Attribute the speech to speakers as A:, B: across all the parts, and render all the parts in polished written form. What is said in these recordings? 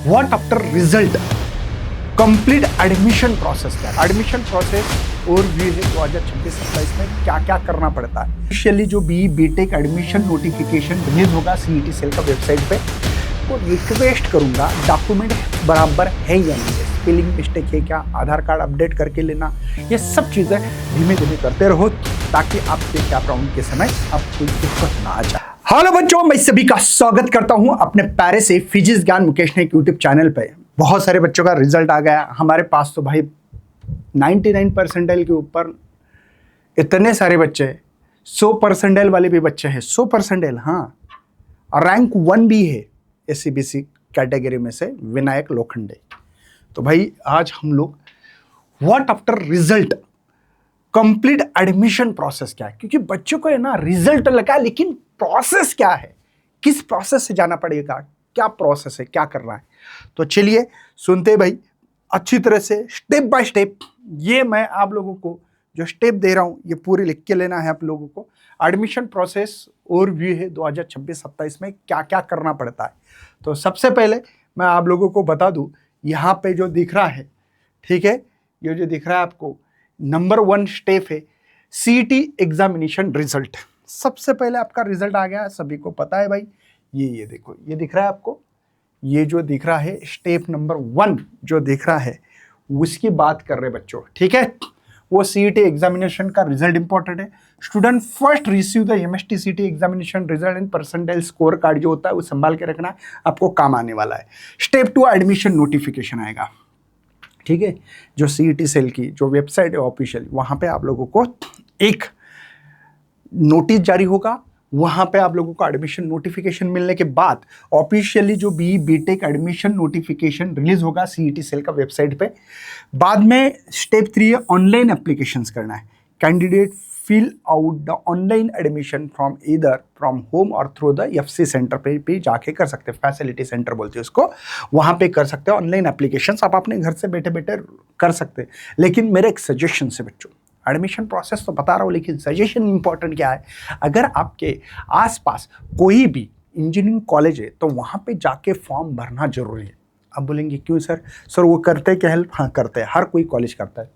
A: What after result complete admission process क्या है। Admission process और भी है 2026-27 में क्या क्या करना पड़ता है। इनिशियली जो B BTech admission notification release होगा सीईटी सेल का वेबसाइट पे, वो रिक्वेस्ट करूंगा डॉक्यूमेंट बराबर है या नहीं है, स्पेलिंग मिस्टेक है क्या, आधार कार्ड अपडेट करके लेना, ये सब चीज़ें धीमे धीमे करते रहो ताकि आपके कैप राउंड के समय आप कोई दिक्कत ना आ जाए। हेलो बच्चों, मैं सभी का स्वागत करता हूं अपने प्यारे से फिजिक्स ज्ञान मुकेश ने यूट्यूब चैनल पे। बहुत सारे बच्चों का रिजल्ट आ गया हमारे पास, तो भाई 99 परसेंटाइल के ऊपर इतने सारे बच्चे, 100 परसेंटाइल वाले भी बच्चे हैं, 100 परसेंटाइल, हाँ, और रैंक 1 भी है एससीबीसी कैटेगरी में से विनायक लोखंडे। तो भाई आज हम लोग what after result complete admission process क्या है, क्योंकि बच्चों को है ना रिजल्ट लगा, लेकिन प्रोसेस क्या है, किस प्रोसेस से जाना पड़ेगा, क्या प्रोसेस है, क्या करना है। तो चलिए सुनते भाई अच्छी तरह से स्टेप बाय स्टेप। ये मैं आप लोगों को जो स्टेप दे रहा हूं ये पूरी लिख के लेना है आप लोगों को। एडमिशन प्रोसेस ओवरव्यू है 2026-27 में क्या क्या करना पड़ता है। तो सबसे पहले मैं आप लोगों को बता दूं, यहाँ पे जो दिख रहा है, ठीक है, ये जो दिख रहा है आपको, नंबर 1 स्टेप है सीईटी एग्जामिनेशन रिजल्ट। सबसे पहले आपका रिजल्ट आ गया, सभी को पता है भाई। ये देखो, ये दिख रहा है आपको, ये जो दिख रहा है स्टेप नंबर 1 जो दिख रहा है उसकी बात कर रहे बच्चों, ठीक है। वो सीईटी एग्जामिनेशन का रिजल्ट इंपॉर्टेंट है। Student first receive the MST CET examination result and percentile score card जो होता है वो संभाल के रखना, आपको काम आने वाला है। स्टेप 2 एडमिशन नोटिफिकेशन आएगा, ठीक है। जो सीईटी सेल की जो वेबसाइट है ऑफिशियल, वहाँ पे आप लोगों को एक नोटिस जारी होगा। वहाँ पे आप लोगों को एडमिशन नोटिफिकेशन मिलने के बाद ऑफिशियली जो बीटेक एडमिशन नोटिफिकेशन रिलीज होगा सीईटी सेल का वेबसाइट पे। बाद में स्टेप 3 है ऑनलाइन एप्लीकेशंस करना है। Candidate fill out the online admission from either from home और थ्रू द एफसी सेंटर पे भी जाके कर सकते हैं, फैसिलिटी सेंटर बोलते हैं उसको, वहाँ पे कर सकते हैं ऑनलाइन एप्लीकेशंस। आप अपने घर से बैठे बैठे कर सकते हैं। लेकिन मेरा एक सजेशन है बच्चों, एडमिशन प्रोसेस तो बता रहा हूँ लेकिन सजेशन इंपॉर्टेंट क्या है, अगर आपके आसपास कोई भी इंजीनियरिंग कॉलेज है तो वहाँ पे जाके फॉर्म भरना जरूरी है। आप बोलेंगे क्यों सर वो करते क्या हेल्प? हाँ करते हैं, हर कोई कॉलेज करता है।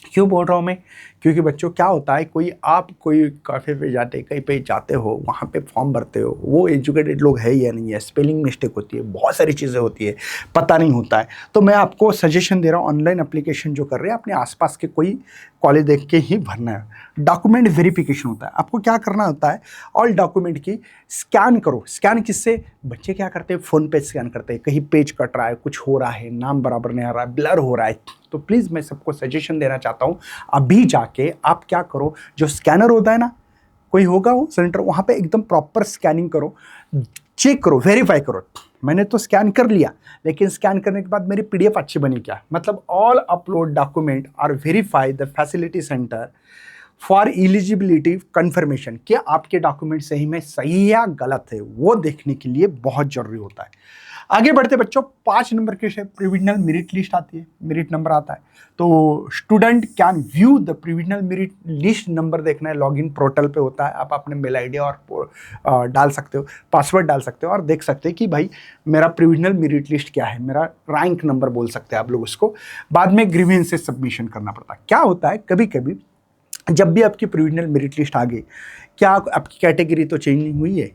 A: क्यों बोल रहा हूँ मैं? क्योंकि बच्चों क्या होता है, आप कोई कैफे पे जाते, कहीं पे जाते हो, वहाँ पे फॉर्म भरते हो, वो एजुकेटेड लोग है या नहीं है, स्पेलिंग मिस्टेक होती है, बहुत सारी चीज़ें होती है, पता नहीं होता है। तो मैं आपको सजेशन दे रहा हूँ, ऑनलाइन एप्लीकेशन जो कर रहे हैं अपने आसपास के कोई कॉलेज देख के ही भरना है। डॉक्यूमेंट वेरिफिकेशन होता है, आपको क्या करना होता है, ऑल डॉक्यूमेंट की स्कैन करो। स्कैन किससे? बच्चे क्या करते हैं, फ़ोन पे स्कैन करते हैं, कहीं पेज कट रहा है, कुछ हो रहा है, नाम बराबर नहीं आ रहा है, ब्लर हो रहा है, तो प्लीज़ मैं सबको सजेशन देना चाहता हूँ, अभी जाके आप क्या करो, जो स्कैनर होता है ना, कोई होगा वो सेंटर, वहाँ पे एकदम प्रॉपर स्कैनिंग करो, चेक करो, वेरीफाई करो। मैंने तो स्कैन कर लिया, लेकिन स्कैन करने के बाद मेरी पीडीएफ अच्छी बनी क्या? मतलब ऑल अपलोड डॉक्यूमेंट और verify the facility centre for eligibility confirmation, क्या आपके डॉक्यूमेंट सही में सही या गलत है, वो देखने के लिए बहुत जरूरी होता है। आगे बढ़ते बच्चों, 5 नंबर के प्रोविजनल मेरिट लिस्ट आती है, मेरिट नंबर आता है। तो student can view the provisional merit list, number देखना है, लॉगिन पोर्टल पे होता है, आप अपने मेल आईडी और डाल सकते हो, पासवर्ड डाल सकते हो और देख सकते हैं कि भाई मेरा प्रोविजनल मेरिट लिस्ट क्या है, मेरा रैंक नंबर बोल सकते हैं आप लोग उसको। बाद में ग्रीवेंस से सबमिशन करना पड़ता है। क्या होता है, कभी कभी जब भी आपकी प्रोविजनल मेरिट लिस्ट आ गई, क्या आपकी कैटेगरी तो चेंज नहीं हुई है,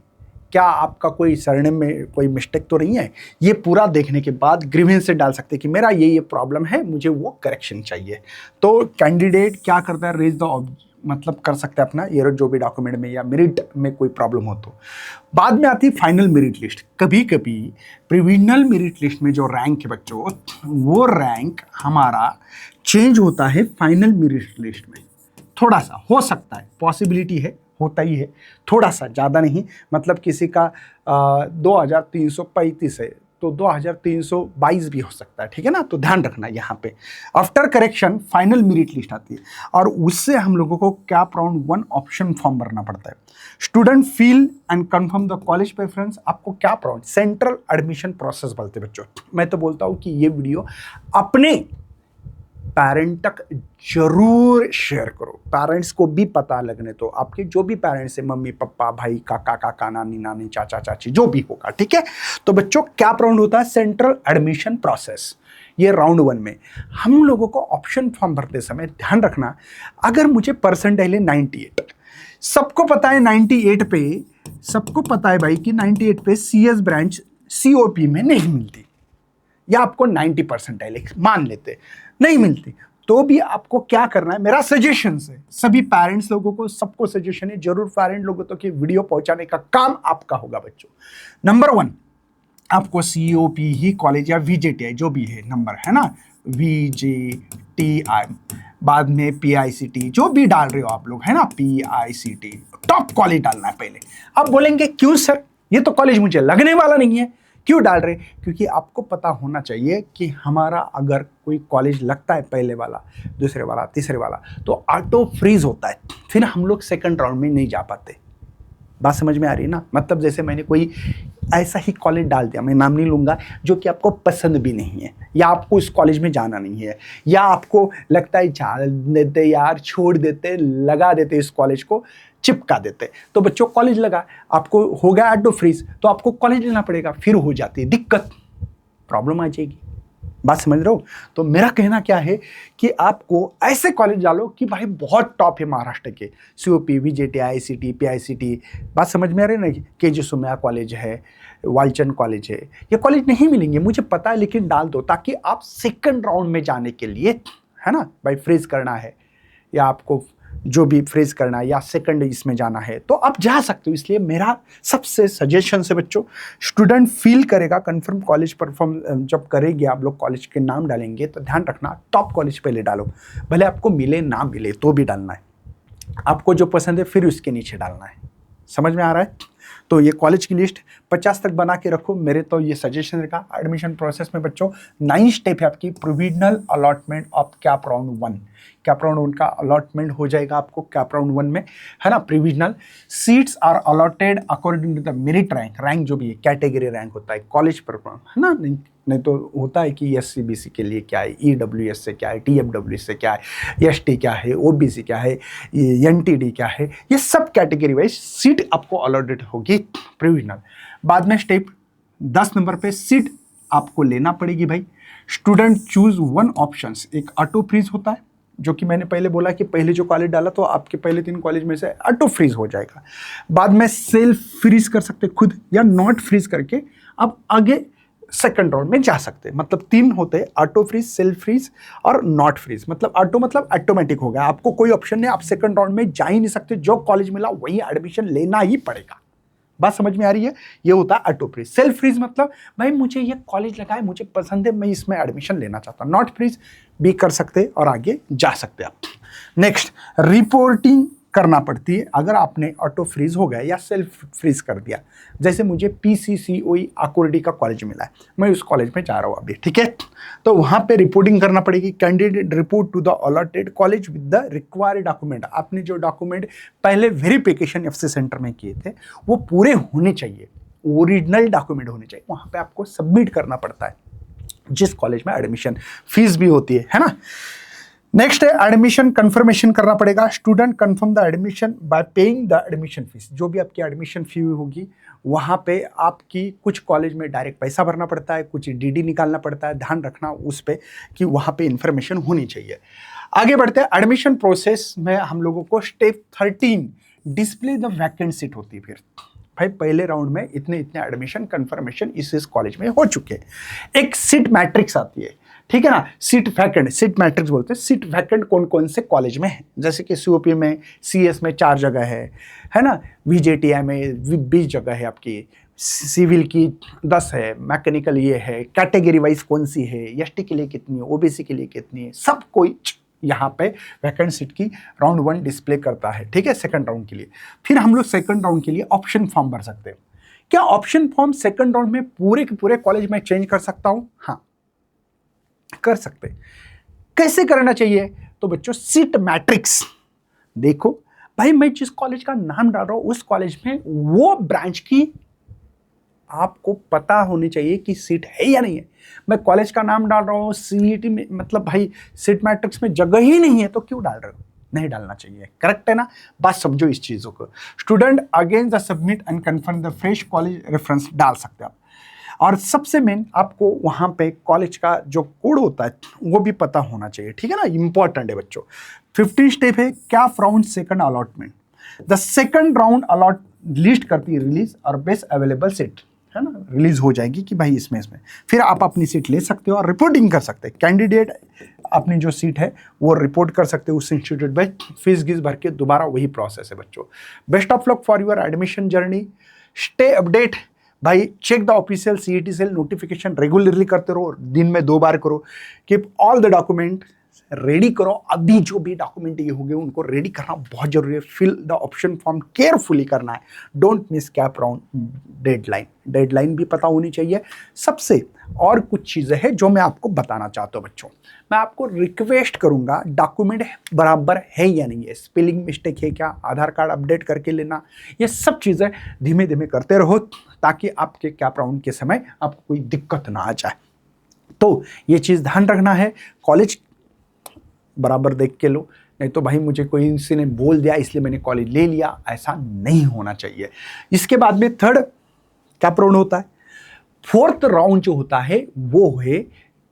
A: क्या आपका कोई सरनेम में कोई मिस्टेक तो नहीं है, ये पूरा देखने के बाद ग्रीवेंस से डाल सकते हैं कि मेरा ये प्रॉब्लम है, मुझे वो करेक्शन चाहिए। तो कैंडिडेट क्या करता है, रेज द मतलब कर सकते हैं अपना ये जो भी डॉक्यूमेंट में या मेरिट में कोई प्रॉब्लम हो तो। बाद में आती है फाइनल मेरिट लिस्ट। कभी कभी प्रोविजनल मेरिट लिस्ट में जो रैंक है बच्चों, वो रैंक हमारा चेंज होता है फाइनल मेरिट लिस्ट में। थोड़ा सा हो सकता है, पॉसिबिलिटी है, होता ही है, थोड़ा सा, ज़्यादा नहीं। मतलब किसी का 2335 है तो 2322 भी हो सकता है, ठीक है ना। तो ध्यान रखना यहाँ पे। After correction final merit list आती है और उससे हम लोगों को कैप राउंड 1 ऑप्शन फॉर्म भरना पड़ता है। Student fill and confirm the college preference, आपको CAP round central admission process बोलते हैं बच्चों। मैं तो बोलता हूँ कि ये वीडियो अपने पेरेंट तक जरूर शेयर करो, पेरेंट्स को भी पता लगने दो, आपके जो भी पेरेंट्स है, मम्मी पापा भाई काका काका नानी नानी चाचा चाची जो भी होगा, ठीक है। तो बच्चों क्या राउंड होता है, सेंट्रल एडमिशन प्रोसेस। ये राउंड 1 में हम लोगों को ऑप्शन फॉर्म भरते समय ध्यान रखना, अगर मुझे परसेंटाइल है 98, सबको पता है 98 पे, सबको पता है भाई कि 98 पे CS ब्रांच COP में नहीं मिलती, या आपको 90 परसेंटाइल मान लेते नहीं मिलती, तो भी आपको क्या करना है, मेरा सजेशन है, सभी पेरेंट्स लोगों को, सबको सजेशन है, जरूर पेरेंट लोगों तक ये वीडियो पहुंचाने का काम आपका होगा बच्चों। नंबर 1, आपको COP ही कॉलेज या VJTI जो भी है नंबर है ना, VJTI, बाद में PICT जो भी डाल रहे हो आप लोग है ना, PICT टॉप कॉलेज डालना है पहले। अब बोलेंगे क्यों सर, ये तो कॉलेज मुझे लगने वाला नहीं है, क्यों डाल रहे, क्योंकि आपको पता होना चाहिए कि हमारा अगर कोई कॉलेज लगता है पहले वाला, दूसरे वाला, तीसरे वाला, तो ऑटो फ्रीज होता है, फिर हम लोग सेकंड राउंड में नहीं जा पाते। बात समझ में आ रही है ना, मतलब जैसे मैंने कोई ऐसा ही कॉलेज डाल दिया, मैं नाम नहीं लूंगा, जो कि आपको पसंद भी नहीं है, या आपको इस कॉलेज में जाना नहीं है, या आपको लगता है जा देते यार, छोड़ देते, लगा देते, इस कॉलेज को चिपका देते, तो बच्चों कॉलेज लगा, आपको हो गया ऑटो फ्रीज, तो आपको कॉलेज लेना पड़ेगा, फिर हो जाती है दिक्कत, प्रॉब्लम आ जाएगी। बात समझ रहे हो। तो मेरा कहना क्या है कि आपको ऐसे कॉलेज डालो कि भाई बहुत टॉप है महाराष्ट्र के, COP, VJTI, ICT, PICT, बात समझ में आ रही है ना, KG सोमैया कॉलेज है, वालचंद कॉलेज है, ये कॉलेज नहीं मिलेंगे मुझे पता है, लेकिन डाल दो ताकि आप सेकंड राउंड में जाने के लिए, है ना भाई, फ्रीज करना है या आपको जो भी फ्रीज करना है या सेकंड इसमें जाना है तो आप जा सकते हो। इसलिए मेरा सबसे सजेशन से बच्चों, स्टूडेंट फील करेगा कंफर्म कॉलेज परफॉर्म जब करेंगे, आप लोग कॉलेज के नाम डालेंगे तो ध्यान रखना टॉप कॉलेज पहले डालो, भले आपको मिले ना मिले तो भी डालना है, आपको जो पसंद है फिर उसके नीचे डालना है। समझ में आ रहा है। तो ये कॉलेज की लिस्ट 50 तक बना के रखो, मेरे तो ये सजेशन रहेगा। एडमिशन प्रोसेस में बच्चों 9 स्टेप है आपकी, provisional allotment of cap round 1, cap round 1 का अलॉटमेंट हो जाएगा आपको कैप राउंड 1 में, है ना। Provisional seats are allotted according to the merit rank, rank जो भी है कैटेगरी रैंक होता है कॉलेज पर, है ना। नहीं तो होता है कि SC BC के लिए क्या है, EWS से क्या है, TFW से क्या है, ST क्या है, OBC क्या है, NTD क्या है, ये सब कैटेगरी वाइज सीट आपको अलॉटेड होगी प्रोविजनल। बाद में स्टेप 10 नंबर पे सीट आपको लेना पड़ेगी भाई। स्टूडेंट चूज 1 ऑप्शंस, एक ऑटो फ्रीज होता है जो कि मैंने पहले बोला कि पहले जो कॉलेज डाला तो आपके पहले 3 कॉलेज में से ऑटो फ्रीज हो जाएगा। बाद में सेल्फ फ्रीज कर सकते खुद, या नॉट फ्रीज करके आप आगे सेकंड राउंड में जा सकते हैं। मतलब 3 होते हैं, ऑटो फ्रीज, सेल्फ फ्रीज और नॉट फ्रीज। मतलब ऑटो मतलब ऑटोमेटिक हो गया, आपको कोई ऑप्शन नहीं, आप सेकंड राउंड में जा ही नहीं सकते, जो कॉलेज मिला वही एडमिशन लेना ही पड़ेगा। बात समझ में आ रही है। ये होता है ऑटो फ्रीज। सेल्फ फ्रीज मतलब भाई मुझे ये कॉलेज लगा है, मुझे पसंद है, मैं इसमें एडमिशन लेना चाहता हूँ। नॉट फ्रीज भी कर सकते और आगे जा सकते आप। नेक्स्ट, रिपोर्टिंग करना पड़ती है अगर आपने ऑटो फ्रीज हो गया या सेल्फ फ्रीज कर दिया। जैसे मुझे PCCOE आकुर्डी का कॉलेज मिला है, मैं उस कॉलेज में जा रहा हूँ अभी, ठीक है। तो वहाँ पे रिपोर्टिंग करना पड़ेगी। Candidate report to the allotted college with the required document. आपने जो डॉक्यूमेंट पहले वेरिफिकेशन FC सेंटर में किए थे वो पूरे होने चाहिए, ओरिजिनल डॉक्यूमेंट होने चाहिए, वहाँ पे आपको सबमिट करना पड़ता है जिस कॉलेज में एडमिशन फीस भी होती है ना। नेक्स्ट है एडमिशन कंफर्मेशन करना पड़ेगा। Student confirm the admission bye paying the admission fees. जो भी आपकी एडमिशन फी होगी वहाँ पे आपकी कुछ कॉलेज में डायरेक्ट पैसा भरना पड़ता है, कुछ DD निकालना पड़ता है, ध्यान रखना उस पे कि वहाँ पे इंफॉर्मेशन होनी चाहिए। आगे बढ़ते हैं एडमिशन प्रोसेस में हम लोगों को step 13 display the vacant seat होती है। फिर भाई पहले राउंड में इतने एडमिशन कंफर्मेशन इस कॉलेज में हो चुके हैं। एक सीट मैट्रिक्स आती है, ठीक है ना। सीट वैकेंट, सीट मैट्रिक्स बोलते हैं। सीट वैकेंट कौन कौन से कॉलेज में है, जैसे कि COP में, CS में 4 जगह है ना। VJTI में 20 जगह है आपकी, सिविल की 10 है, मैकेनिकल ये है, कैटेगरी वाइज कौन सी है, ST के लिए कितनी है, OBC के लिए कितनी है, सब कोई यहाँ पे वैकेंट सीट की राउंड 1 डिस्प्ले करता है, ठीक है, सेकंड राउंड के लिए। फिर हम लोग सेकंड राउंड के लिए ऑप्शन फॉर्म भर सकते हैं। क्या ऑप्शन फॉर्म सेकंड राउंड में पूरे के पूरे कॉलेज में चेंज कर सकता हूं? हाँ, कर सकते। कैसे करना चाहिए? तो बच्चों सीट मैट्रिक्स देखो भाई, मैं जिस कॉलेज का नाम डाल रहा हूं उस कॉलेज में वो ब्रांच की आपको पता होनी चाहिए कि सीट है या नहीं है। मैं कॉलेज का नाम डाल रहा हूँ, सीईटी में मतलब भाई सीट मैट्रिक्स में जगह ही नहीं है तो क्यों डाल रहे हो? नहीं डालना चाहिए, करेक्ट है ना? बात समझो इस चीज़ों को। Student again the submit and confirm the fresh college reference डाल सकते हैं आप। और सबसे मेन आपको वहाँ पे कॉलेज का जो कोड होता है वो भी पता होना चाहिए, ठीक है ना? इंपॉर्टेंट है बच्चों। 15 स्टेप है CAP round second allotment. The second round allot list करती है रिलीज और बेस्ट अवेलेबल सीट, है ना? रिलीज हो जाएगी कि भाई इसमें फिर आप अपनी सीट ले सकते हो और रिपोर्टिंग कर सकते हैं। कैंडिडेट अपनी जो सीट है वो रिपोर्ट कर सकते हो उस इंस्टीट्यूट में, फीस गीस भर के दोबारा वही प्रोसेस है बच्चों। Best of luck for your admission journey, stay update भाई, check the official CET cell notification regularly करते रहो, दिन में 2 बार करो। Keep all the document ready करो। अभी जो भी डॉक्यूमेंट ये हो गए उनको रेडी करना बहुत जरूरी है। Fill the option form carefully करना है। Don't miss CAP round deadline भी पता होनी चाहिए सबसे। और कुछ चीज़ें हैं जो मैं आपको बताना चाहता हूँ बच्चों। मैं आपको रिक्वेस्ट करूंगा, डॉक्यूमेंट बराबर है या नहीं है, स्पेलिंग मिस्टेक है क्या, आधार कार्ड अपडेट करके लेना, ये सब चीज़ें धीमे धीमे करते रहो ताकि आपके कैप राउंड के समय आपको कोई दिक्कत ना आ जाए। तो ये चीज़ ध्यान रखना है। कॉलेज बराबर देख के लो, नहीं तो भाई मुझे कोई किसी ने बोल दिया इसलिए मैंने कॉलेज ले लिया, ऐसा नहीं होना चाहिए। इसके बाद में थर्ड कैप राउंड होता है। फोर्थ राउंड जो होता है वो है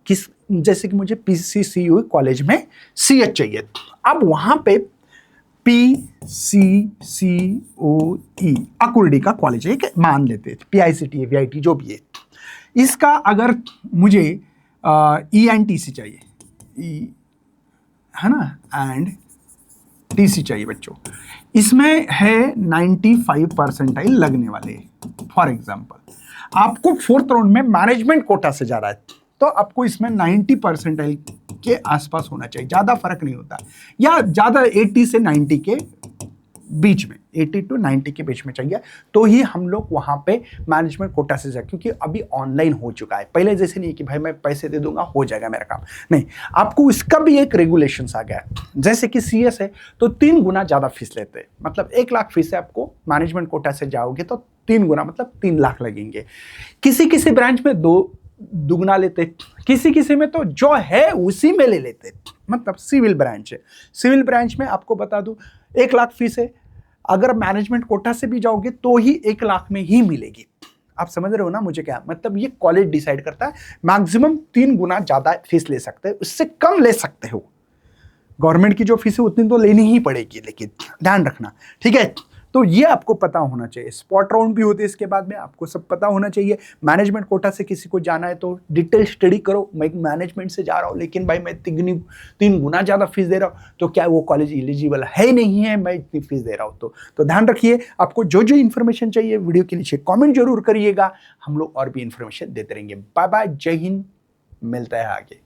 A: किस, जैसे कि मुझे पीसीसीयू कॉलेज में सीएच चाहिए, अब वहां पे पीसीसीओई अकुर्डी का कॉलेज है, मान लेते हैं पीआईसीटी वीआईटी जो भी है। इसका अगर मुझे ईएनटीसी चाहिए, है ना, एंड टीसी चाहिए बच्चों, इसमें है 95 परसेंटाइल लगने वाले। फॉर एग्जाम्पल आपको फोर्थ राउंड में मैनेजमेंट कोटा से जा रहा है तो आपको इसमें 90 परसेंटाइल के आसपास होना चाहिए, ज़्यादा फर्क नहीं होता, या ज़्यादा 80 से 90 के बीच में, 80 to 90 के बीच में चाहिए तो ही हम लोग वहाँ पे मैनेजमेंट कोटा से जाए। क्योंकि अभी ऑनलाइन हो चुका है, पहले जैसे नहीं कि भाई मैं पैसे दे दूंगा हो जाएगा मेरा काम, नहीं, आपको इसका भी एक रेगुलेशंस आ गया है। जैसे कि सीएस है तो 3 गुना ज़्यादा फीस लेते हैं, मतलब 1 लाख फीस है, आपको मैनेजमेंट कोटा से जाओगे तो 3 गुना मतलब 3 लाख लगेंगे। किसी किसी ब्रांच में 2 दुगना लेते, किसी किसी में तो जो है उसी में ले लेते, मतलब सिविल ब्रांच है, सिविल ब्रांच में आपको बता दूं 1 लाख फीस है, अगर मैनेजमेंट कोटा से भी जाओगे तो ही 1 लाख में ही मिलेगी। आप समझ रहे हो ना मुझे क्या मतलब, ये कॉलेज डिसाइड करता है। मैक्सिमम 3 गुना ज्यादा फीस ले सकते हैं, उससे कम ले सकते हो। गवर्नमेंट की जो फीस है उतनी तो लेनी ही पड़ेगी, लेकिन ध्यान रखना, ठीक है? तो ये आपको पता होना चाहिए। स्पॉट राउंड भी होते हैं इसके बाद में, आपको सब पता होना चाहिए। मैनेजमेंट कोटा से किसी को जाना है तो डिटेल स्टडी करो, मैं मैनेजमेंट से जा रहा हूँ लेकिन भाई मैं 3 गुना ज़्यादा फीस दे रहा हूँ तो क्या वो कॉलेज एलिजिबल है नहीं है, मैं इतनी फीस दे रहा हूँ तो ध्यान रखिए। आपको जो जो इन्फॉर्मेशन चाहिए वीडियो के नीचे कॉमेंट जरूर करिएगा, हम लोग और भी इन्फॉर्मेशन देते रहेंगे। बाय बाय, जय हिंद, मिलता है आगे।